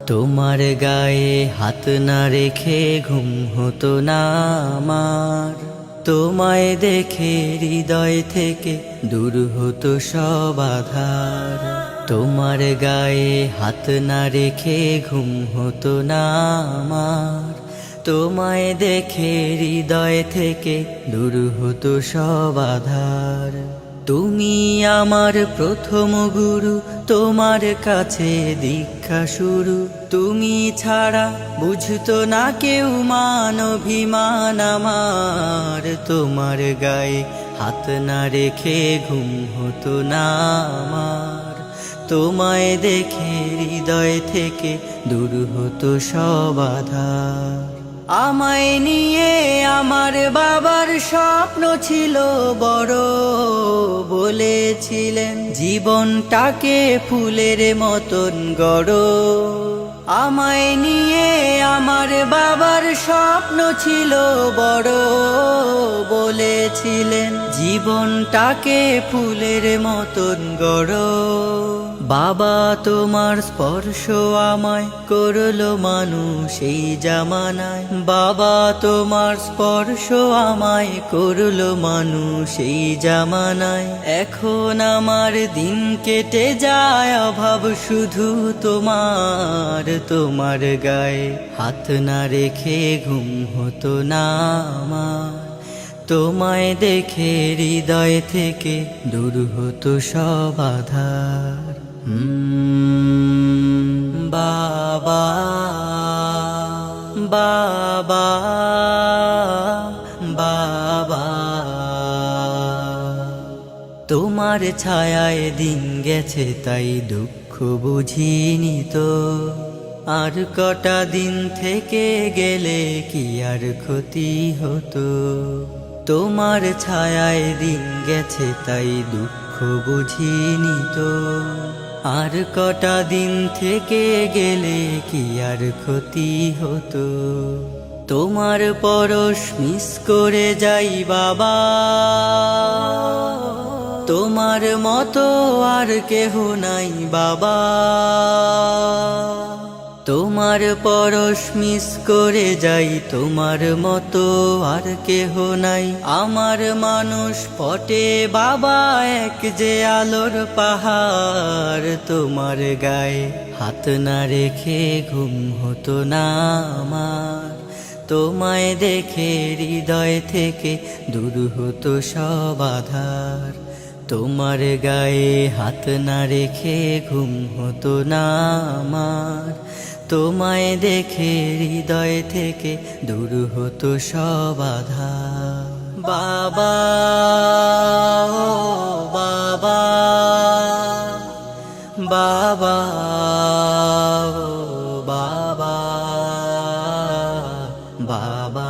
তোমার গায়ে হাত না রেখে ঘুম হতো না আমার, তোমায় দেখে হৃদয় থেকে দূর হতো সব আধার। তোমার গায়ে হাত না রেখে ঘুম হতো না আমার, তোমায় দেখে হৃদয় থেকে দূর হতো সব আধার। তুমি আমার প্রথম গুরু, তোমার কাছে দীক্ষা শুরু। তুমি ছাড়া বুঝতো না কেউ মান অভিমান আমার, তোমার গায়ে হাত না রেখে ঘুম হতো না আমার, তোমায় দেখে হৃদয় থেকে দূর হতো সব আধার। আমায় নিয়ে আমার বাবার স্বপ্ন ছিল বড়, বলেছিলেন জীবনটাকে ফুলের মতন গড়ো। আমায় নিয়ে আমার বাবার স্বপ্ন ছিল বড়, বলেছিলেন জীবনটাকে ফুলের মতন গড়ো। বাবা তোমার স্পর্শ আমায় করলো মানুষ এই জামানায়, বাবা তোমার স্পর্শ আমায় করলো মানুষ এই জামানায়। এখন আমার দিন কেটে যায় অভাব শুধু তোমার, তোমার গায়ে হাত না রেখে ঘুম হতো না আমার, তোমায় দেখে হৃদয় থেকে দূর হতো সব আধার। বাবা বাবা বাবা, তোমার ছায়ায় দিন গেছে তাই দুঃখ বুঝিনি তো, আর কটা দিন থেকে গেলে কি আর ক্ষতি হতো। তোমার ছায়ায় দিন গেছে তাই দুঃখ বুঝিনি তো, আর কটা দিন থেকে গেলে কি আর ক্ষতি হতো। তোমার পরশ মিস করে যাই বাবা, তোমার মতো আর কেহ নাই বাবা। তোমার পরশ মিস করে যাই, তোমার মতো আর কেহ নাই আমার মানুষ পটে বাবা, এক যে আলোর পাহাড়। তোমার গায়ে হাত না রেখে ঘুম হতো না আমার, তোমায় দেখে হৃদয় থেকে দূর হতো সব আধার। তোমার গায়ে হাত না রেখে ঘুম হতো না আমার, তোমায় দেখে হৃদয় থেকে দূর হতো সব আধার। বাবা ও বাবা, বাবা ও বাবা, বাবা।